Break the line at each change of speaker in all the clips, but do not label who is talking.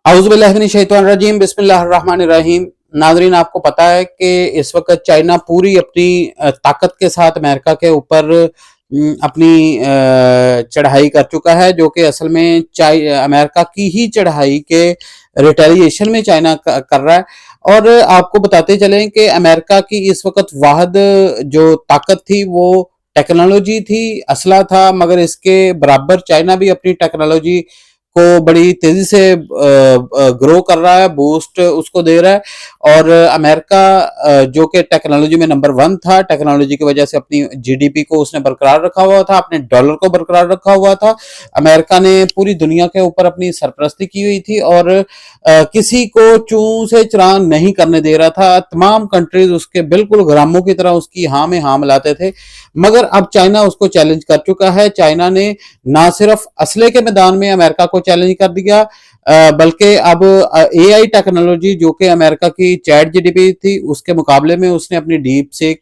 औज़ुबिल्लाहिमिनश्शैतानिर्रजीम बिस्मिल्लाहिर्रहमानिर्रहीम। नाज़रीन, आपको पता है कि इस वक्त चाइना पूरी अपनी ताकत के साथ अमेरिका के ऊपर अपनी चढ़ाई कर चुका है, जो कि असल में अमेरिका की ही चढ़ाई के रिटेलिएशन में चाइना कर रहा है। और आपको बताते चलें कि अमेरिका की इस वक्त वाहद जो ताकत थी वो टेक्नोलॉजी थी, असला था, मगर इसके बराबर चाइना भी अपनी टेक्नोलॉजी को बड़ी तेजी से ग्रो कर रहा है, बूस्ट उसको दे रहा है। और अमेरिका जो कि टेक्नोलॉजी में नंबर 1 था, टेक्नोलॉजी की वजह से अपनी जीडीपी को उसने बरकरार रखा हुआ था, अपने डॉलर को बरकरार रखा हुआ था। अमेरिका ने पूरी दुनिया के ऊपर अपनी सरपरस्ती की हुई थी और किसी को चूं से चरान नहीं करने दे रहा था। तमाम कंट्रीज उसके बिल्कुल गुलामों की तरह उसकी हाँ में हाँ मिलाते थे। मगर अब चाइना उसको चैलेंज कर चुका है। चाइना ने ना सिर्फ असले के मैदान में अमेरिका को चैलेंज कर दिया, बल्कि अब एआई टेक्नोलॉजी जो कि अमेरिका की चैट जीडीपी थी उसके मुकाबले में उसने अपनी डीप सेक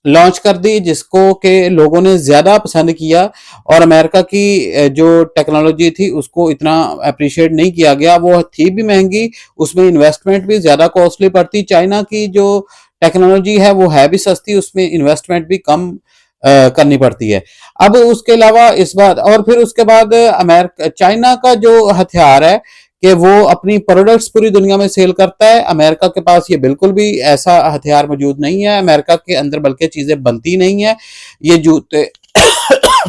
लॉन्च कर दी, जिसको के लोगों ने ज्यादा पसंद किया। और अमेरिका की जो टेक्नोलॉजी थी उसको इतना अप्रिशिएट नहीं किया गया। वो थी भी महंगी, उसमें इन्वेस्टमेंट भी ज्यादा कॉस्टली पड़ती। चाइना की जो टेक्नोलॉजी है वो है भी सस्ती, उसमें इन्वेस्टमेंट भी कम करनी पड़ती है। अब उसके अलावा इस बात और फिर उसके बाद अमेरिका चाइना का जो हथियार है कि वो अपनी प्रोडक्ट्स पूरी दुनिया में सेल करता है। अमेरिका के पास ये बिल्कुल भी ऐसा हथियार मौजूद नहीं है। अमेरिका के अंदर बल्कि चीजें बनती नहीं है, ये जूते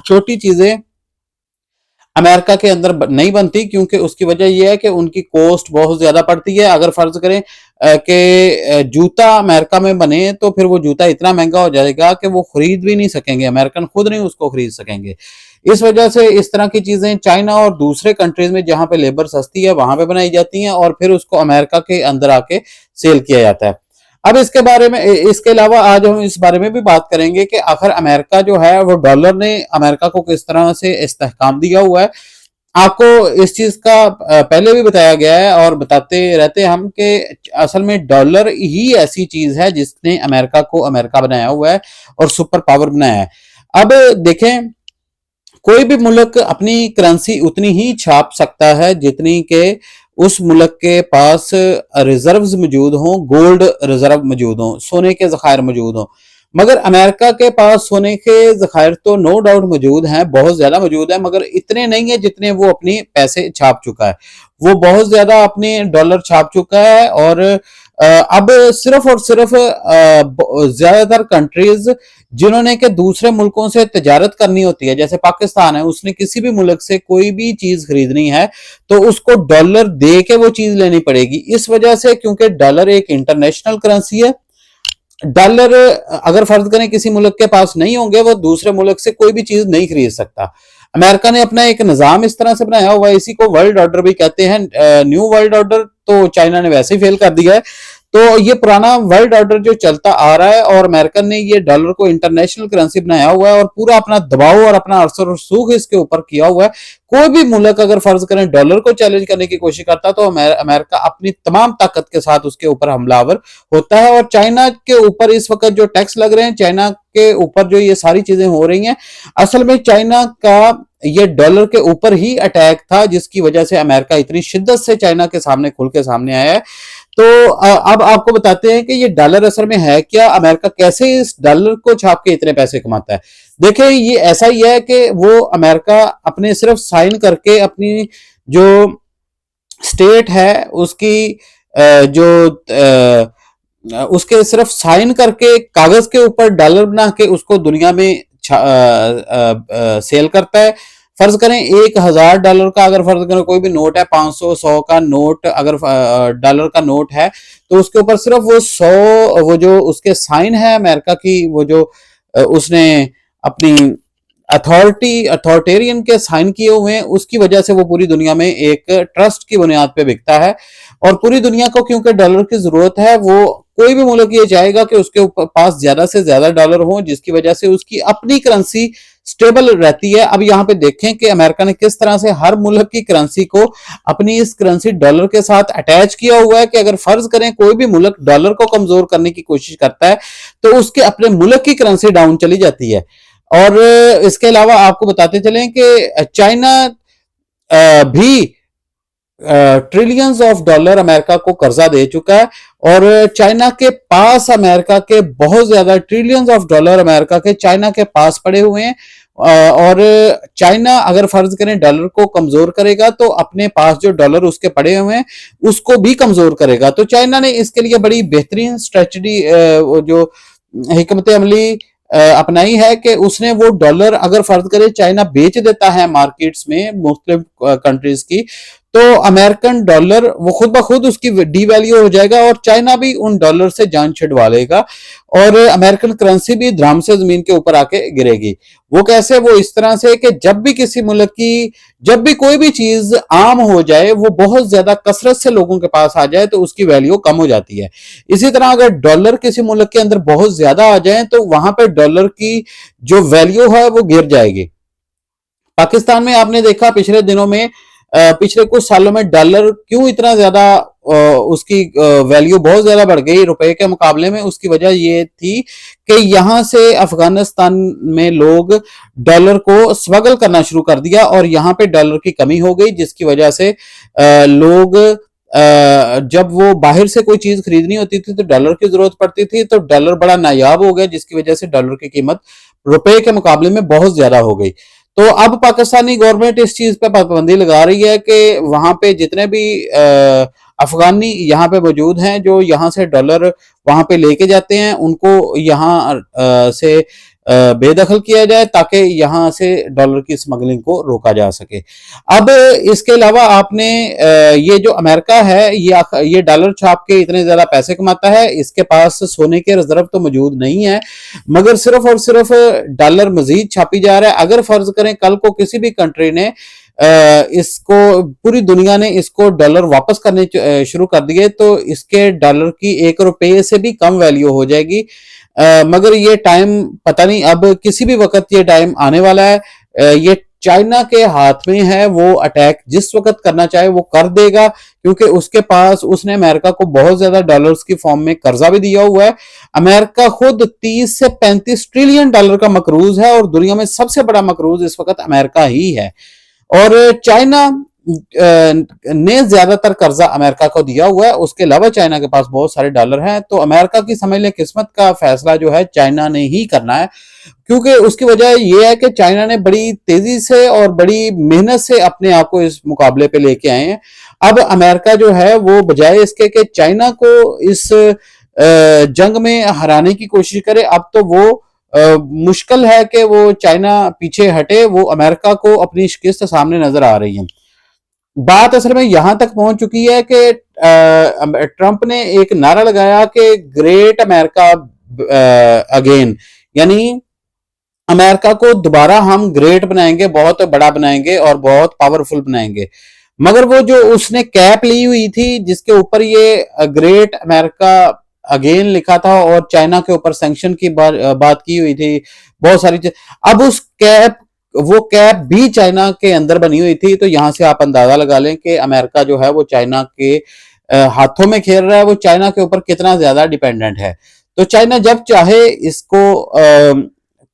छोटी चीजें अमेरिका के अंदर नहीं बनती, क्योंकि उसकी वजह यह है कि उनकी कॉस्ट बहुत ज्यादा पड़ती है। अगर फर्ज करें कि जूता अमेरिका में बने तो फिर वो जूता इतना महंगा हो जाएगा कि वो खरीद भी नहीं सकेंगे, अमेरिकन खुद नहीं उसको खरीद सकेंगे। इस वजह से इस तरह की चीजें चाइना और दूसरे कंट्रीज में जहां पे लेबर सस्ती है वहां पे बनाई जाती हैं और फिर उसको अमेरिका के अंदर आके सेल किया जाता है। अब इसके बारे में इसके अलावा आज हम इस बारे में भी बात करेंगे कि आखिर अमेरिका जो है वो डॉलर ने अमेरिका को किस तरह से इस्तेहकाम दिया हुआ है। आपको इस चीज का पहले भी बताया गया है और बताते रहते हैं हम कि असल में डॉलर ही ऐसी चीज है जिसने अमेरिका को अमेरिका बनाया हुआ है और सुपर पावर बनाया है। अब देखें, कोई भी मुल्क अपनी करेंसी उतनी ही छाप सकता है जितनी के उस मुल्क के पास रिजर्व्स मौजूद हों, गोल्ड रिजर्व मौजूद हों, सोने के जखायर मौजूद हों। मगर अमेरिका के पास सोने के जखायर तो नो डाउट मौजूद हैं, बहुत ज्यादा मौजूद है, मगर इतने नहीं है जितने वो अपनी पैसे छाप चुका है। वो बहुत ज्यादा अपने डॉलर छाप चुका है और अब सिर्फ और सिर्फ ज्यादातर कंट्रीज जिन्होंने के दूसरे मुल्कों से तजारत करनी होती है, जैसे पाकिस्तान है, उसने किसी भी मुल्क से कोई भी चीज खरीदनी है तो उसको डॉलर दे के वो चीज लेनी पड़ेगी। इस वजह से, क्योंकि डॉलर एक इंटरनेशनल करेंसी है। डॉलर अगर फर्ज करें किसी मुल्क के पास नहीं होंगे, वो दूसरे मुल्क से कोई भी चीज नहीं खरीद सकता। अमेरिका ने अपना एक निजाम इस तरह से बनाया हुआ है, इसी को वर्ल्ड ऑर्डर भी कहते हैं। न्यू वर्ल्ड ऑर्डर तो चाइना ने वैसे ही फेल कर दिया है। तो ये पुराना वर्ल्ड ऑर्डर जो चलता आ रहा है और अमेरिकन ने ये डॉलर को इंटरनेशनल करेंसी बनाया हुआ है और पूरा अपना दबाव और अपना असर और सूख इसके ऊपर किया हुआ है। कोई भी मुल्क अगर फर्ज करें डॉलर को चैलेंज करने की कोशिश करता तो अमेरिका अपनी तमाम ताकत के साथ उसके ऊपर हमलावर होता है। और चाइना के ऊपर इस वक्त जो टैक्स लग रहे हैं, चाइना के ऊपर जो ये सारी चीजें हो रही हैं, असल में चाइना का ये डॉलर के ऊपर ही अटैक था, जिसकी वजह से अमेरिका इतनी शिद्दत से चाइना के सामने खुल के सामने आया है। तो अब आपको बताते हैं कि ये डॉलर असल में है क्या, अमेरिका कैसे इस डॉलर को छाप के इतने पैसे कमाता है। देखिए, ये ऐसा ही है कि वो अमेरिका अपने सिर्फ साइन करके अपनी जो स्टेट है उसकी जो उसके सिर्फ साइन करके कागज के ऊपर डॉलर बना के उसको दुनिया में सेल करता है। फर्ज करें $1000 का अगर फर्ज करें कोई भी नोट है, 500 100 का नोट अगर डॉलर का नोट है, तो उसके ऊपर सिर्फ वो 100 वो जो उसके साइन है अमेरिका की, वो जो उसने अपनी अथॉरिटेरियन के साइन किए हुए हैं, उसकी वजह से वो पूरी दुनिया में एक ट्रस्ट की बुनियाद पे बिकता है। और पूरी दुनिया को क्योंकि डॉलर की जरूरत है, वो कोई भी मुल्क ये चाहेगा कि उसके पास ज्यादा से ज्यादा डॉलर हो, जिसकी वजह से उसकी अपनी करेंसी स्टेबल रहती है। अब यहाँ पे देखें कि अमेरिका ने किस तरह से हर मुल्क की करेंसी को अपनी इस करेंसी डॉलर के साथ अटैच किया हुआ है कि अगर फर्ज करें कोई भी मुल्क डॉलर को कमजोर करने की कोशिश करता है तो उसके अपने मुल्क की करेंसी डाउन चली जाती है। और इसके अलावा आपको बताते चलें कि चाइना भी ट्रिलियंस ऑफ डॉलर अमेरिका को कर्जा दे चुका है, और चाइना के पास अमेरिका के बहुत ज्यादा ट्रिलियंस ऑफ डॉलर अमेरिका के चाइना के पास पड़े हुए हैं। और चाइना अगर फर्ज करें डॉलर को कमजोर करेगा तो अपने पास जो डॉलर उसके पड़े हुए हैं उसको भी कमजोर करेगा। तो चाइना ने इसके लिए बड़ी बेहतरीन स्ट्रेटजी जो हिकमत अमली अपनाई है कि उसने वो डॉलर अगर फर्ज करे चाइना बेच देता है मार्केट्स में मुख्तलिफ कंट्रीज की, तो अमेरिकन डॉलर वो खुद ब खुद उसकी डीवैल्यू हो जाएगा और चाइना भी उन डॉलर से जान छिड़वा लेगा और अमेरिकन करेंसी भी धड़ाम से जमीन के ऊपर आके गिरेगी। वो कैसे? वो इस तरह से कि जब भी किसी मुल्क की जब भी कोई भी चीज आम हो जाए, वो बहुत ज्यादा कसरत से लोगों के पास आ जाए तो उसकी वैल्यू कम हो जाती है। इसी तरह अगर डॉलर किसी मुल्क के अंदर बहुत ज्यादा आ जाए तो वहां पे डॉलर की जो वैल्यू है वो गिर जाएगी। पाकिस्तान में आपने देखा पिछले दिनों में, पिछले कुछ सालों में डॉलर क्यों इतना ज्यादा उसकी वैल्यू बहुत ज्यादा बढ़ गई रुपए के मुकाबले में। उसकी वजह ये थी कि यहां से अफगानिस्तान में लोग डॉलर को स्मगल करना शुरू कर दिया और यहां पे डॉलर की कमी हो गई, जिसकी वजह से लोग जब वो बाहर से कोई चीज खरीदनी होती थी तो डॉलर की जरूरत पड़ती थी, तो डॉलर बड़ा नायाब हो गया, जिसकी वजह से डॉलर की कीमत रुपए के मुकाबले में बहुत ज्यादा हो गई। तो अब पाकिस्तानी गवर्नमेंट इस चीज पे पाबंदी लगा रही है कि वहां पे जितने भी अफगानी यहाँ पे मौजूद हैं जो यहाँ से डॉलर वहां पे लेके जाते हैं, उनको यहाँ से बेदखल किया जाए ताकि यहाँ से डॉलर की स्मगलिंग को रोका जा सके। अब इसके अलावा आपने ये जो अमेरिका है ये डॉलर छाप के इतने ज्यादा पैसे कमाता है, इसके पास सोने के रिजर्व तो मौजूद नहीं है, मगर सिर्फ और सिर्फ डॉलर मजीद छापी जा रहा है। अगर फर्ज करें कल को किसी भी कंट्री ने इसको पूरी दुनिया ने इसको डॉलर वापस करने शुरू कर दिए तो इसके डॉलर की 1 रुपये से भी कम वैल्यू हो जाएगी। मगर ये टाइम पता नहीं, अब किसी भी वक्त ये टाइम आने वाला है। ये चाइना के हाथ में है, वो अटैक जिस वक्त करना चाहे वो कर देगा, क्योंकि उसके पास उसने अमेरिका को बहुत ज्यादा डॉलर्स की फॉर्म में कर्जा भी दिया हुआ है। अमेरिका खुद 30 से 35 ट्रिलियन डॉलर का मकरूज है और दुनिया में सबसे बड़ा मकरूज इस वक्त अमेरिका ही है। और चाइना ने ज्यादातर कर्जा अमेरिका को दिया हुआ है, उसके अलावा चाइना के पास बहुत सारे डॉलर हैं। तो अमेरिका की समझ लें किस्मत का फैसला जो है चाइना ने ही करना है, क्योंकि उसकी वजह यह है कि चाइना ने बड़ी तेजी से और बड़ी मेहनत से अपने आप को इस मुकाबले पे लेके आए हैं। अब अमेरिका जो है वो बजाय इसके कि चाइना को इस जंग में हराने की कोशिश करे, अब तो वो मुश्किल है कि वो चाइना पीछे हटे, वो अमेरिका को अपनी शिकस्त सामने नजर आ रही है। बात असल में यहां तक पहुंच चुकी है कि ट्रंप ने एक नारा लगाया कि ग्रेट अमेरिका अगेन, यानी अमेरिका को दोबारा हम ग्रेट बनाएंगे, बहुत बड़ा बनाएंगे और बहुत पावरफुल बनाएंगे। मगर वो जो उसने कैप ली हुई थी जिसके ऊपर ये ग्रेट अमेरिका अगेन लिखा था और चाइना के ऊपर सैंक्शन की बात की हुई थी, बहुत सारी चीज, अब उस कैप वो कैप भी चाइना के अंदर बनी हुई थी। तो यहां से आप अंदाजा लगा लें कि अमेरिका जो है वो चाइना के हाथों में खेल रहा है, वो चाइना के ऊपर कितना ज्यादा डिपेंडेंट है। तो चाइना जब चाहे इसको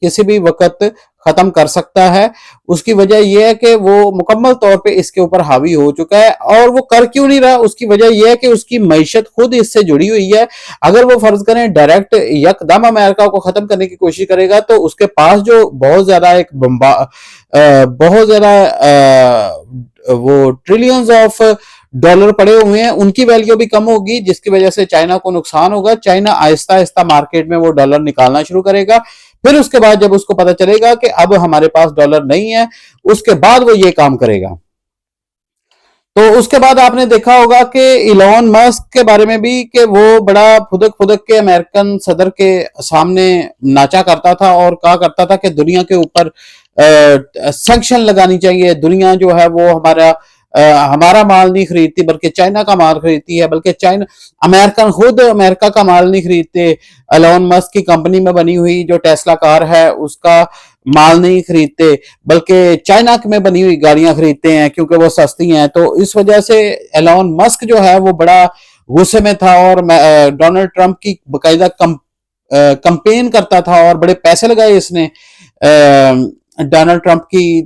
किसी भी वक्त खत्म कर सकता है। उसकी वजह यह है कि वो मुकम्मल तौर पे इसके ऊपर हावी हो चुका है, और वो कर क्यों नहीं रहा? उसकी वजह यह है कि उसकी मईशत खुद इससे जुड़ी हुई है। अगर वो फर्ज करें डायरेक्ट यकदम अमेरिका को खत्म करने की कोशिश करेगा तो उसके पास जो बहुत ज्यादा बहुत ज्यादा वो ट्रिलियंस ऑफ डॉलर पड़े हुए हैं, उनकी वैल्यू भी कम होगी, जिसकी वजह से चाइना को नुकसान होगा। चाइना आहिस्ता आहिस्ता मार्केट में वो डॉलर निकालना शुरू करेगा। फिर उसके बाद जब उसको पता चलेगा कि अब हमारे पास डॉलर नहीं है, उसके बाद वो ये काम करेगा। तो उसके बाद आपने देखा होगा कि इलॉन मस्क के बारे में भी कि वो बड़ा फुदक फुदक के अमेरिकन सदर के सामने नाचा करता था और कहा करता था कि दुनिया के ऊपर सैंक्शन लगानी चाहिए, दुनिया जो है वो हमारा माल नहीं खरीदती बल्कि चाइना का माल खरीदती है, बल्कि चाइना अमेरिकन खुद अमेरिका का माल नहीं खरीदते। एलोन मस्क की कंपनी में बनी हुई जो टेस्ला कार है उसका माल नहीं खरीदते, बल्कि चाइना में बनी हुई गाड़ियां खरीदते हैं क्योंकि वो सस्ती हैं। तो इस वजह से एलोन मस्क जो है वो बड़ा गुस्से में था और डोनाल्ड ट्रंप की बकायदा कंपेन करता था और बड़े पैसे लगाए इसने डोनाल्ड ट्रंप की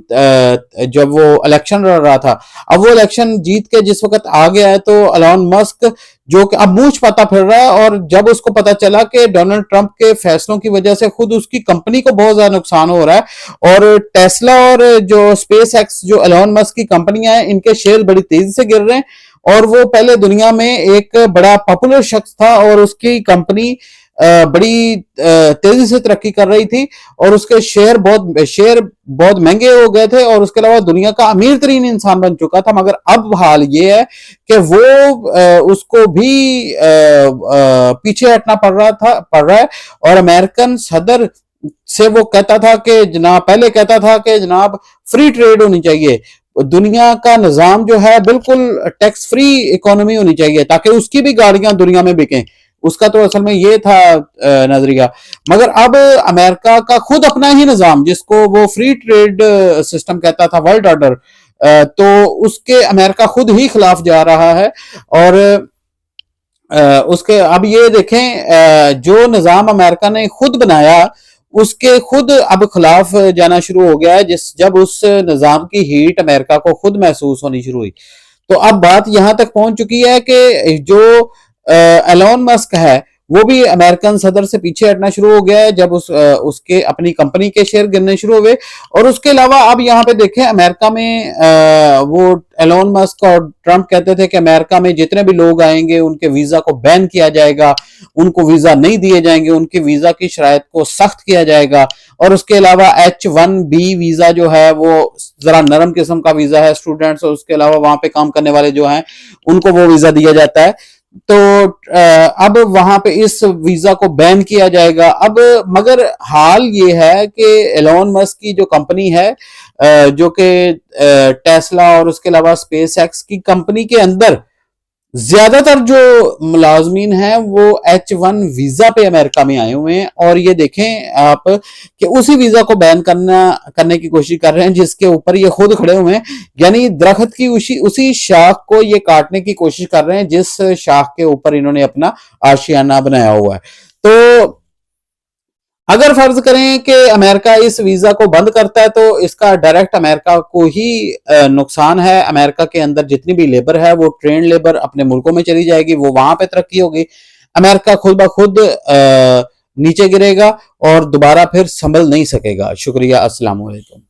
जब वो इलेक्शन लड़ रहा था, अब वो इलेक्शन जीत के जिस वक्त आ गया है, तो एलोन मस्क जो कि अब मुंह छुपाता फिर रहा है, और जब उसको पता चला कि डोनाल्ड ट्रंप के फैसलों की वजह से खुद उसकी कंपनी को बहुत ज्यादा नुकसान हो रहा है, और टेस्ला और जो स्पेस एक्स जो एलोन मस्क की कंपनियां हैं, इनके शेयर बड़ी तेजी से गिर रहे हैं, और वो पहले दुनिया में एक बड़ा पॉपुलर शख्स था, और उसकी कंपनी बड़ी तेजी से तरक्की कर रही थी, और उसके शेयर बहुत महंगे हो गए थे, और उसके अलावा दुनिया का अमीर तरीन इंसान बन चुका था। मगर अब हाल ये है कि वो उसको भी पीछे हटना पड़ रहा है, और अमेरिकन सदर से वो कहता था कि जनाब, पहले कहता था कि जनाब फ्री ट्रेड होनी चाहिए, दुनिया का निजाम जो है बिल्कुल टैक्स फ्री इकोनॉमी होनी चाहिए, ताकि उसकी भी गाड़ियां दुनिया में बिकें। उसका तो असल में ये था नजरिया। मगर अब अमेरिका का खुद अपना ही निजाम, जिसको वो फ्री ट्रेड सिस्टम कहता था, वर्ल्ड ऑर्डर, तो उसके अमेरिका खुद ही खिलाफ जा रहा है। और उसके अब ये देखें, जो निजाम अमेरिका ने खुद बनाया, उसके खुद अब खिलाफ जाना शुरू हो गया है, जब उस निजाम की हीट अमेरिका को खुद महसूस होनी शुरू हुई। तो अब बात यहां तक पहुंच चुकी है कि जो एलोन मस्क है, वो भी अमेरिकन सदर से पीछे हटना शुरू हो गया है, जब उसके अपनी कंपनी के शेयर गिरने शुरू हुए। और उसके अलावा अब यहाँ पे देखें, अमेरिका में वो एलोन मस्क और ट्रंप कहते थे कि अमेरिका में जितने भी लोग आएंगे उनके वीजा को बैन किया जाएगा, उनको वीजा नहीं दिए जाएंगे, उनकी वीजा की शराइत को सख्त किया जाएगा। और उसके अलावा H1B वीजा जो है वो जरा नरम किस्म का वीजा है स्टूडेंट्स, और उसके अलावा वहां पे काम करने वाले जो हैं उनको वो वीजा दिया जाता है। तो अब वहां पे इस वीजा को बैन किया जाएगा। अब मगर हाल ये है कि एलोन मस्क की जो कंपनी है, जो कि टेस्ला और उसके अलावा स्पेस एक्स की कंपनी के अंदर ज्यादातर जो मुलाजमीन हैं वो H1 वीजा पे अमेरिका में आए हुए हैं। और ये देखें आप कि उसी वीजा को बैन करने की कोशिश कर रहे हैं जिसके ऊपर ये खुद खड़े हुए हैं, यानी दरख्त की उसी शाख को ये काटने की कोशिश कर रहे हैं जिस शाख के ऊपर इन्होंने अपना आशियाना बनाया हुआ है। तो अगर फर्ज करें कि अमेरिका इस वीजा को बंद करता है, तो इसका डायरेक्ट अमेरिका को ही नुकसान है। अमेरिका के अंदर जितनी भी लेबर है वो ट्रेंड लेबर अपने मुल्कों में चली जाएगी, वो वहां पे तरक्की होगी, अमेरिका खुद ब खुद नीचे गिरेगा और दोबारा फिर संभल नहीं सकेगा। शुक्रिया, अस्सलाम वालेकुम।